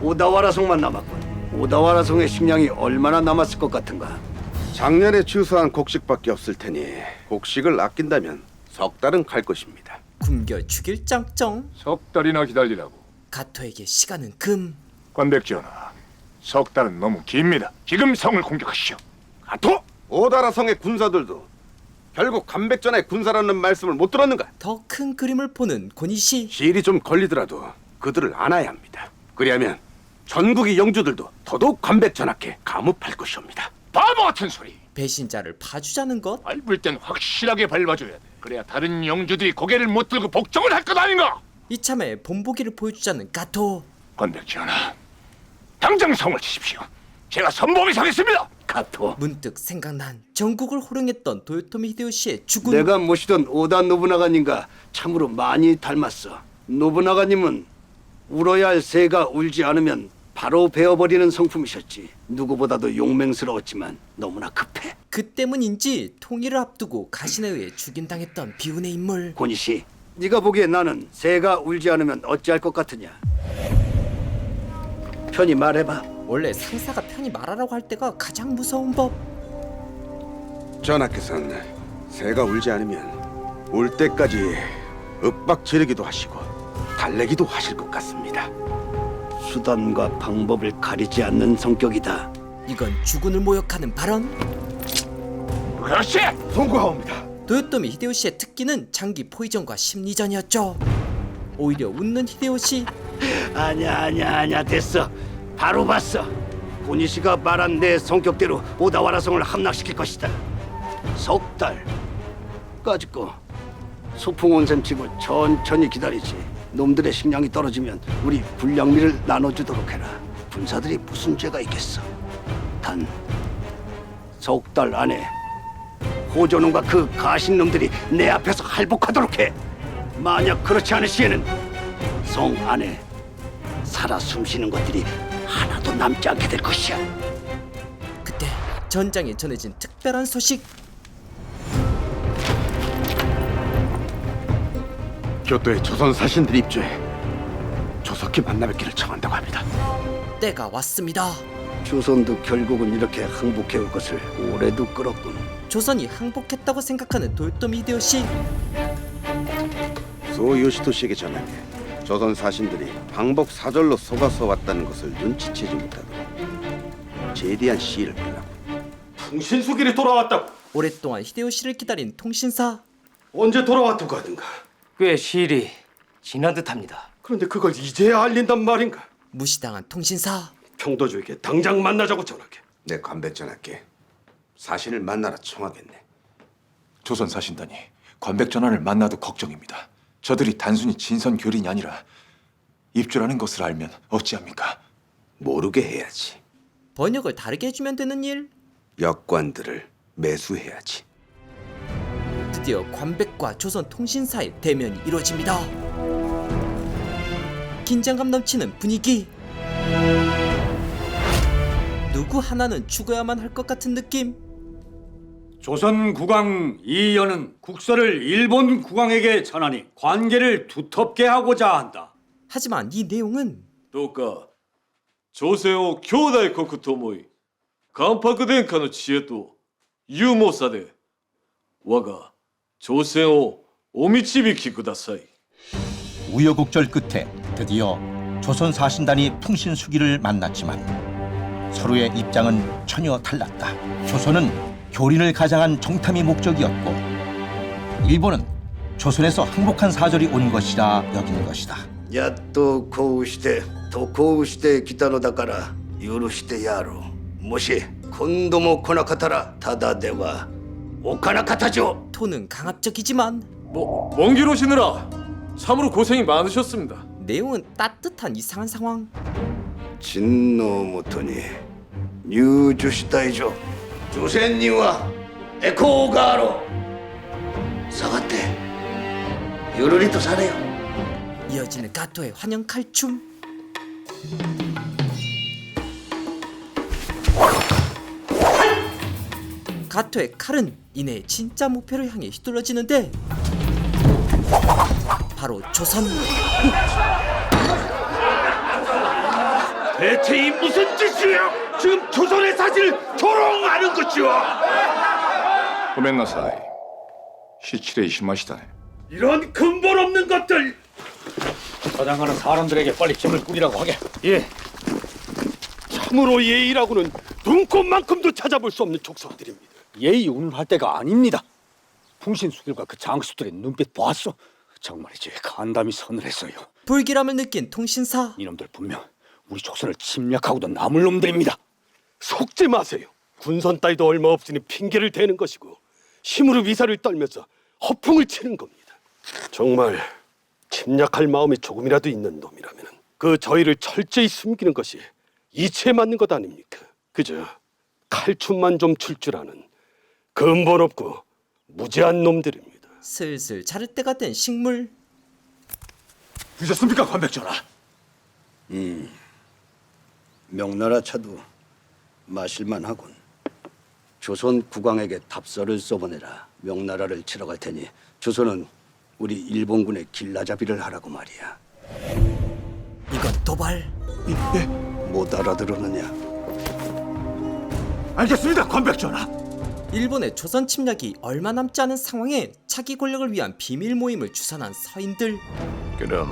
[SPEAKER 6] 오다와라 성만 남았군. 오다와라 성의 식량이 얼마나 남았을 것 같은가?
[SPEAKER 12] 작년에 취소한 곡식밖에 없을 테니 곡식을 아낀다면 석 달은 갈 것입니다.
[SPEAKER 1] 굶겨 죽일 짱짱.
[SPEAKER 3] 석 달이나 기다리라고.
[SPEAKER 1] 가토에게 시간은 금.
[SPEAKER 3] 관백전하, 석 달은 너무 깁니다. 지금 성을 공격하시오. 가토!
[SPEAKER 12] 오다라 성의 군사들도 결국 간백전의 군사라는 말씀을 못 들었는가?
[SPEAKER 1] 더 큰 그림을 보는 고니시.
[SPEAKER 12] 시일이 좀 걸리더라도 그들을 안아야 합니다. 그리하면 전국의 영주들도 더더욱 간백전하께 감업할 것이옵니다.
[SPEAKER 3] 바보 같은 소리.
[SPEAKER 1] 배신자를 봐주자는 것.
[SPEAKER 3] 밟을 땐 확실하게 밟아줘야 돼. 그래야 다른 영주들이 고개를 못 들고 복종을 할 것 아닌가?
[SPEAKER 1] 이참에 본보기를 보여주자는 가토.
[SPEAKER 3] 관백전하, 당장 성을 치십시오. 제가 선봉이 서겠습니다.
[SPEAKER 6] 가토.
[SPEAKER 1] 문득 생각난 전국을 호령했던 도요토미 히데요시의 죽음.
[SPEAKER 6] 내가 모시던 오다 노부나가님과 참으로 많이 닮았어. 노부나가님은 울어야 할 새가 울지 않으면 바로 베어버리는 성품이셨지. 누구보다도 용맹스러웠지만 너무나 급해.
[SPEAKER 1] 그 때문인지 통일을 앞두고 가신에 의해 죽임당했던 비운의 인물.
[SPEAKER 6] 고니씨, 네가 보기에 나는 새가 울지 않으면 어찌할 것 같으냐? 편히 말해봐.
[SPEAKER 1] 원래 상사가 편히 말하라고 할 때가 가장 무서운 법.
[SPEAKER 12] 전하께서는 새가 울지 않으면 울 때까지 윽박 지르기도 하시고 달래기도 하실 것 같습니다.
[SPEAKER 6] 수단과 방법을 가리지 않는 성격이다.
[SPEAKER 1] 이건 주군을 모욕하는 발언.
[SPEAKER 3] 그렇지!
[SPEAKER 12] 송구하옵니다.
[SPEAKER 1] 도요토미 히데요시의 특기는 장기 포위전과 심리전이었죠. 오히려 웃는 히데요시.
[SPEAKER 6] 아니야 됐어. 바로 봤어. 고니씨가 말한 내 성격대로 오다와라 성을 함락시킬 것이다. 석 달까짓 거 소풍 온 셈 치고 천천히 기다리지. 놈들의 식량이 떨어지면 우리 군량미를 나눠주도록 해라. 군사들이 무슨 죄가 있겠어. 단 석 달 안에 호조놈과 그 가신놈들이 내 앞에서 할복하도록 해. 만약 그렇지 않을 시에는 성 안에 살아 숨쉬는 것들이 하나도 남지 않게 될 것이야.
[SPEAKER 1] 그때 전장에 전해진 특별한 소식.
[SPEAKER 14] 교토의 조선 사신들이 입주해 조석히 만나뵙기를 청한다고 합니다.
[SPEAKER 1] 때가 왔습니다.
[SPEAKER 6] 조선도 결국은 이렇게 항복해올 것을 오래도 끌었군.
[SPEAKER 1] 조선이 항복했다고 생각하는 도요토미 히데요시.
[SPEAKER 12] 소 요시토시에게 전하게 조선 사신들이 항복 사절로 속아서 왔다는 것을 눈치채지 못하도록 제대한 시일을 빌라고.
[SPEAKER 17] 통신수길이 돌아왔다고.
[SPEAKER 1] 오랫동안 히데요시를 기다린 통신사.
[SPEAKER 17] 언제 돌아왔다고 하든가.
[SPEAKER 3] 꽤 시일이 지난 듯합니다.
[SPEAKER 17] 그런데 그걸 이제야 알린단 말인가?
[SPEAKER 1] 무시당한 통신사.
[SPEAKER 17] 평도주에게 당장 만나자고 전하게.
[SPEAKER 12] 내 관백 전하께 사신을 만나라 청하겠네.
[SPEAKER 9] 조선 사신단이 관백 전환을 만나도 걱정입니다. 저들이 단순히 진선 교린이 아니라 입주라는 것을 알면 어찌합니까?
[SPEAKER 12] 모르게 해야지.
[SPEAKER 1] 번역을 다르게 해주면 되는 일.
[SPEAKER 12] 역관들을 매수해야지.
[SPEAKER 1] 드디어 관백과 조선 통신사의 대면이 이루어집니다. 긴장감 넘치는 분위기. 누구 하나는 죽어야만 할 것 같은 느낌.
[SPEAKER 17] 조선 국왕 이연은 국서를 일본 국왕에게 전하니 관계를 두텁게 하고자 한다.
[SPEAKER 1] 하지만 이 내용은
[SPEAKER 20] どうか朝鮮を兄弟国と思い関白殿下の知恵と勇猛さで我が朝鮮をお導きください.
[SPEAKER 10] 우여곡절 끝에 드디어 조선 사신단이 풍신수기를 만났지만 서로의 입장은 전혀 달랐다. 조선은 교린을 가장한 정탐이 목적이었고 일본은 조선에서 항복한 사절이 온 것이라 여기는 것이다.
[SPEAKER 6] やっとこうして渡航してきたのだから許してやろう。もし今度も来なかったらただではおかなかったじょ。
[SPEAKER 1] 톤은 강압적이지만
[SPEAKER 20] 먼 길 오시느라 참으로 고생이 많으셨습니다.
[SPEAKER 1] 내용은 따뜻한 이상한 상황.
[SPEAKER 6] 陳のもとに入手した以上朝鮮にはエコーがあろう。下がってゆるりとされよ。
[SPEAKER 1] 이어지는 가토의 환영 칼춤. 가토의 칼은 이내 진짜 목표를 향해 휘둘러지는데 바로 조선.
[SPEAKER 17] 대체 이 무슨 짓이야? 지금 조선의 사실을 조롱하는 것이오.
[SPEAKER 4] 고멘나사이 시칠에 이시마시다네.
[SPEAKER 17] 이런 근본 없는 것들. 사장하는 사람들에게 빨리 짐을 꾸리라고 하게. 예. 참으로 예의라고는 눈꽃만큼도 찾아볼 수 없는 족속들입니다. 예의 운운할 때가 아닙니다. 풍신수길과 그 장수들의 눈빛 보았어? 정말이지 간담이 서늘했어요.
[SPEAKER 1] 불길함을 느낀 통신사.
[SPEAKER 17] 이놈들 분명 우리 족선을 침략하고도 남을 놈들입니다. 속지 마세요. 군선 따위도 얼마 없으니 핑계를 대는 것이고 힘으로 위사를 떨면서 허풍을 치는 겁니다. 정말 침략할 마음이 조금이라도 있는 놈이라면 그 저희를 철저히 숨기는 것이 이치에 맞는 것 아닙니까? 그저 칼춤만 좀 출 줄 아는 근본 없고 무지한 놈들입니다.
[SPEAKER 1] 슬슬 자를 때가 된 식물.
[SPEAKER 17] 드셨습니까, 관백전하?
[SPEAKER 6] 명나라 차도 마실만 하군. 조선 국왕에게 답서를 써보내라. 명나라를 치러 갈 테니 조선은 우리 일본군의 길라잡이를 하라고 말이야.
[SPEAKER 1] 이건 도발.
[SPEAKER 6] 못 알아들었느냐?
[SPEAKER 17] 알겠습니다, 관백전하.
[SPEAKER 1] 일본의 조선 침략이 얼마 남지 않은 상황에 차기 권력을 위한 비밀 모임을 주선한 서인들.
[SPEAKER 13] 그럼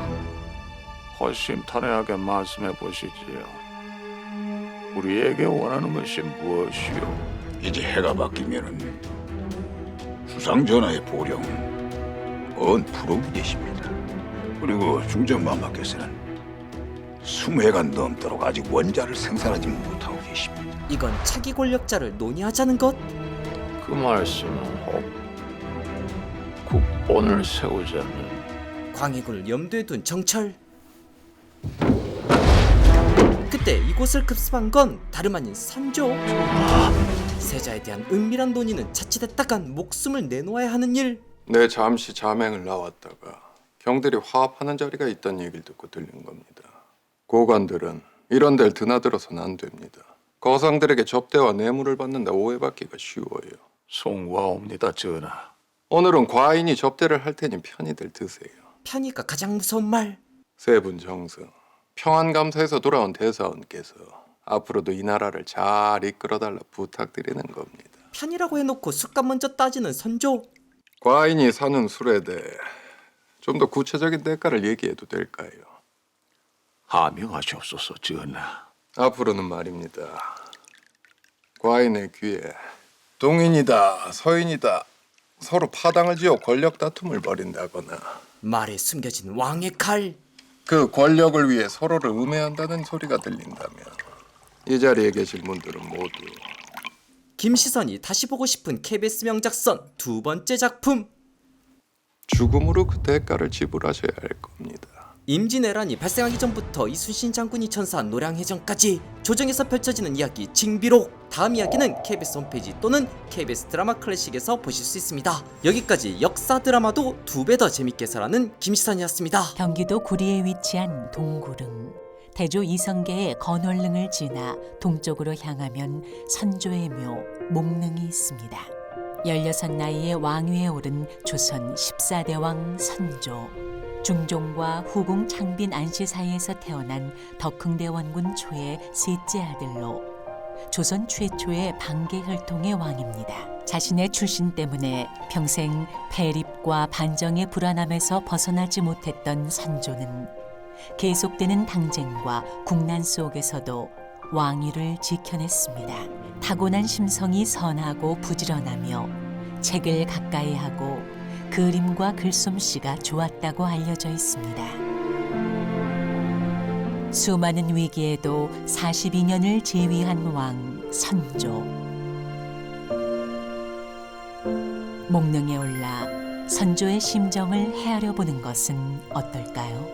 [SPEAKER 13] 허심탄회하게 말씀해 보시지요. 우리에게 원하는 것이 무엇이요?
[SPEAKER 15] 이제 해가 바뀌면은 수상 전하의 보령은 언 프로이 되십니다. 그리고 중전마마께서는 20해가 넘도록 아직 원자를 생산하지 못하고 계십니다.
[SPEAKER 1] 이건 차기 권력자를 논의하자는 것?
[SPEAKER 13] 그 말씀은 혹 국본을 세우자는
[SPEAKER 1] 광해군을 염두에 둔 정철. 그때 이곳을 급습한 건 다름 아닌 선조. 세자에 대한 은밀한 논의는 자칫했다간 목숨을 내놓아야 하는 일.
[SPEAKER 2] 내 잠시 잠행을 나왔다가 경들이 화합하는 자리가 있다는 얘기를 듣고 들린 겁니다. 고관들은 이런 데를 드나들어서는 안 됩니다. 거상들에게 접대와 뇌물을 받는다 오해받기가 쉬워요.
[SPEAKER 13] 송구하옵니다, 전하.
[SPEAKER 2] 오늘은 과인이 접대를 할 테니 편히들 드세요.
[SPEAKER 1] 편의가 가장 무서운 말.
[SPEAKER 2] 세 분 정승, 평안감사에서 돌아온 대사원께서 앞으로도 이 나라를 잘 이끌어달라 부탁드리는 겁니다.
[SPEAKER 1] 편이라고 해놓고 숫값 먼저 따지는 선조.
[SPEAKER 2] 과인이 사는 술에 대해 좀 더 구체적인 대가를 얘기해도 될까요?
[SPEAKER 13] 하명하시옵소서, 전하.
[SPEAKER 2] 앞으로는 말입니다. 과인의 귀에 동인이다 서인이다 서로 파당을 지어 권력 다툼을 벌인다거나
[SPEAKER 1] 말에 숨겨진 왕의 칼.
[SPEAKER 2] 그 권력을 위해 서로를 음해한다는 소리가 들린다면 이 자리에 계실 분들은 모두
[SPEAKER 1] 김시선이 다시 보고 싶은 KBS 명작선 두 번째 작품.
[SPEAKER 2] 죽음으로 그 대가를 지불하셔야 할 겁니다.
[SPEAKER 1] 임진왜란이 발생하기 전부터 이순신 장군이 천사한 노량해전까지 조정에서 펼쳐지는 이야기 징비록. 다음 이야기는 KBS 홈페이지 또는 KBS 드라마 클래식에서 보실 수 있습니다. 여기까지 역사 드라마도 2배 더 재밌게 해설하는 김시선이었습니다.
[SPEAKER 21] 경기도 구리에 위치한 동구릉. 대조 이성계의 건월릉을 지나 동쪽으로 향하면 선조의 묘 목릉이 있습니다. 16나이에 왕위에 오른 조선 14대 왕 선조. 중종과 후궁 창빈 안씨 사이에서 태어난 덕흥대 원군 초의 셋째 아들로 조선 최초의 방계 혈통의 왕입니다. 자신의 출신 때문에 평생 패립과 반정의 불안함에서 벗어나지 못했던 선조는 계속되는 당쟁과 국난 속에서도 왕위를 지켜냈습니다. 타고난 심성이 선하고 부지런하며 책을 가까이 하고 그림과 글솜씨가 좋았다고 알려져 있습니다. 수많은 위기에도 42년을 제위한 왕 선조. 목릉에 올라 선조의 심정을 헤아려 보는 것은 어떨까요?